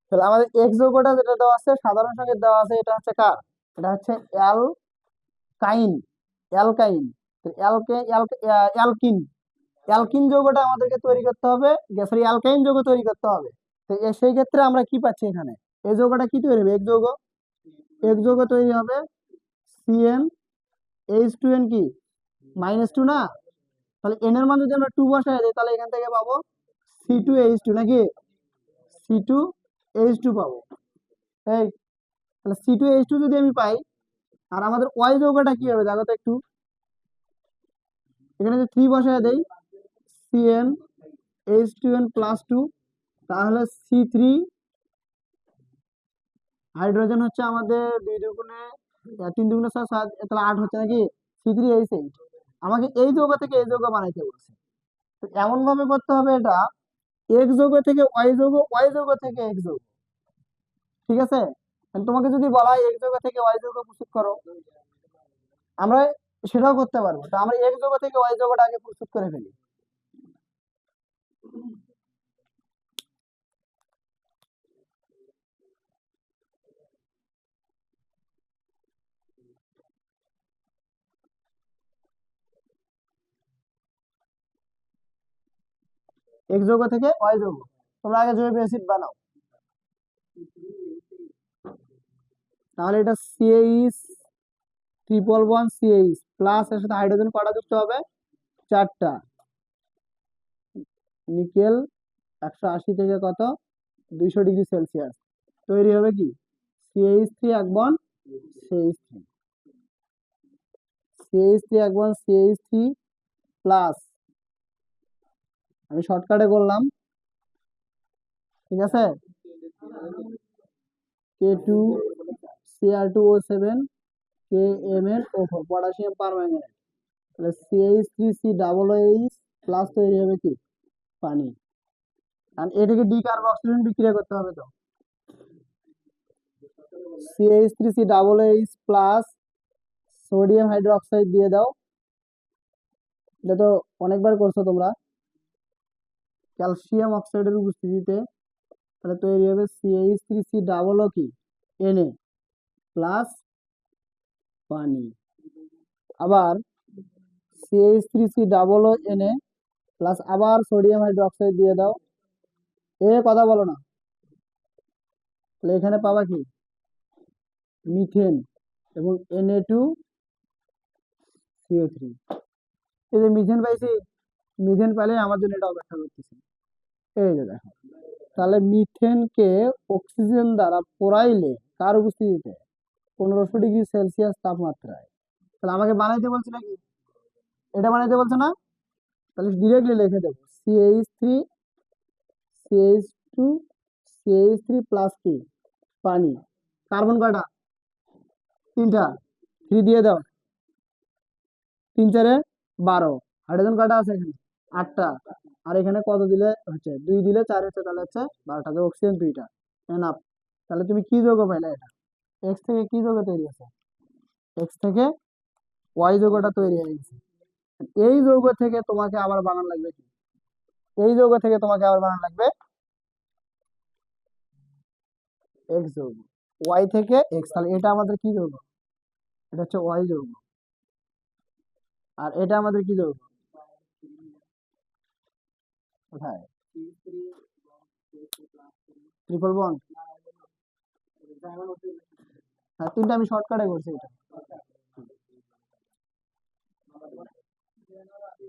তাহলে আমাদের এক্স যৌগটা যেটা দেওয়া আছে সাধারণ সংকেত দেওয়া আছে, এটা হচ্ছে কার? এটা হচ্ছে অ্যালকাইন। অ্যালকাইন। অ্যালকিন। অ্যালকিন যৌগটা আমাদেরকে তৈরি করতে হবে, সরি অ্যালকাইন যৌগ তৈরি করতে হবে। তো সেই ক্ষেত্রে আমরা কি পাচ্ছি এখানে? এই যৌগটা কি তৈরি হবে? এক যৌগ। এক যৌগ তৈরি হবে সিএন H2n কি -2 না? তাহলে এন এর মান যদি আমরা 2 বসাই দিই তাহলে এখান থেকে পাবো C2H2 নাকি? C2H2 পাবো। এই তাহলে C2H2 যদি আমি পাই, আর আমাদের ওয়াই যৌগটা কি হবে দেখো তো একটু। এখানে যদি 3 বসায় দেই, CnH2n+2, তাহলে C3 হাইড্রোজেন হচ্ছে আমাদের 2 দুগুণে 3 দুগুণে 6 7, তাহলে 8 হচ্ছে নাকি? C3H8। আমাকে এই যৌগ থেকে এই যৌগ বানাইতে বলছে। তো এমন ভাবে করতে হবে এটা, এক্স যৌগ থেকে ওয়াই যৌগ, ওয়াই যৌগ থেকে এক্স যৌগ। ঠিক আছে? তোমাকে যদি বলা হয় এক্স যৌগ থেকে ওয়াই যৌগ প্রস্তুত করো, আমরা সেটাও করতে পারবো। তো আমরা এক্স যৌগ থেকে ওয়াই যৌগটা আগে প্রস্তুত করে ফেলি। এক্স যৌগ থেকে ওয়াই যৌগ। তোমরা আগে জৈব অ্যাসিড বানাও। তাহলে এটা সিএইচ ট্রিপল 1 সিএইচ প্লাস, এর সাথে হাইড্রোজেন কটা যুক্ত হবে? 4টা। নিকেল 180 থেকে কত 200 ডিগ্রি সেলসিয়াস তৈরি হবে কি? CH3 এক বন্ড CH3, CH3 এক বন্ড CH3 প্লাস, আমি শর্টকাটে করলাম, ঠিক আছে, K2 Cr2O7 KMnO4 potassium permanganate. তাহলে CH3COOH প্লাস তৈরি হবে কি? পানি। আর এটাকে ডিকার্বক্সিলেশন বিক্রিয়া করতে হবে। তো CH3COOH প্লাস সোডিয়াম হাইড্রোক্সাইড দিয়ে দাও। এটা তো অনেকবার করছো তোমরা ক্যালসিয়াম অক্সাইডের উপস্থিতিতে। তাহলে তৈরি হবে CH3COO কি Na প্লাস পানি। আবার CH3COO Na প্লাস আবার সোডিয়াম হাইড্রোক্সাইড দিয়ে দাও। কথা বলো না। তাহলে এখানে পাবা কি? মিথেন এবং Na2CO3। এই যে মিথেন পাইছি, মিথেন পাইলে আমার জন্য এটা অপেক্ষা করতেছে। এই যে দেখো, তাহলে মিথেনকে অক্সিজেন দ্বারা পোড়াইলে কার উপস্থিতিতে? 1500 ডিগ্রি সেলসিয়াস তাপমাত্রায়। তাহলে আমাকে বানাইতে বলছে নাকি? এটা বানাইতে বলছে না? তাহলে ডিরেক্টলি লিখে দেবো CH3 প্লাস কি পানি। কার্বন কয়টা? 3টা। 3 দিয়ে দাও, 3 4 12। হাইড্রোজেন কয়টা আছে এখানে? 8টা। আর এখানে কত দিলে হচ্ছে? 2 দিলে 4 হচ্ছে, তাহলে হচ্ছে 12টা। অক্সিজেন 2টা, এনাফ। তাহলে তুমি কি যৌগ পাইলে? এটা এক্স থেকে কি যৌগ তৈরি আছে? এক্স থেকে ওয়াই যৌগটা তৈরি হয়ে গেছে। এই যৌগ থেকে তোমাকে আবার বানানো লাগবে কি? এই যৌগ থেকে তোমাকে আবার বানানো লাগবে এক্স যৌগ। ওয়াই থেকে এক্স, তাহলে এটা আমাদের কি যৌগ? এটা হচ্ছে ওয়াই যৌগ। আর এটা আমাদের কি যৌগ? কোথায়? Triple bond. হ্যাঁ, 3টা আমি শর্টকাটে করছি এটা।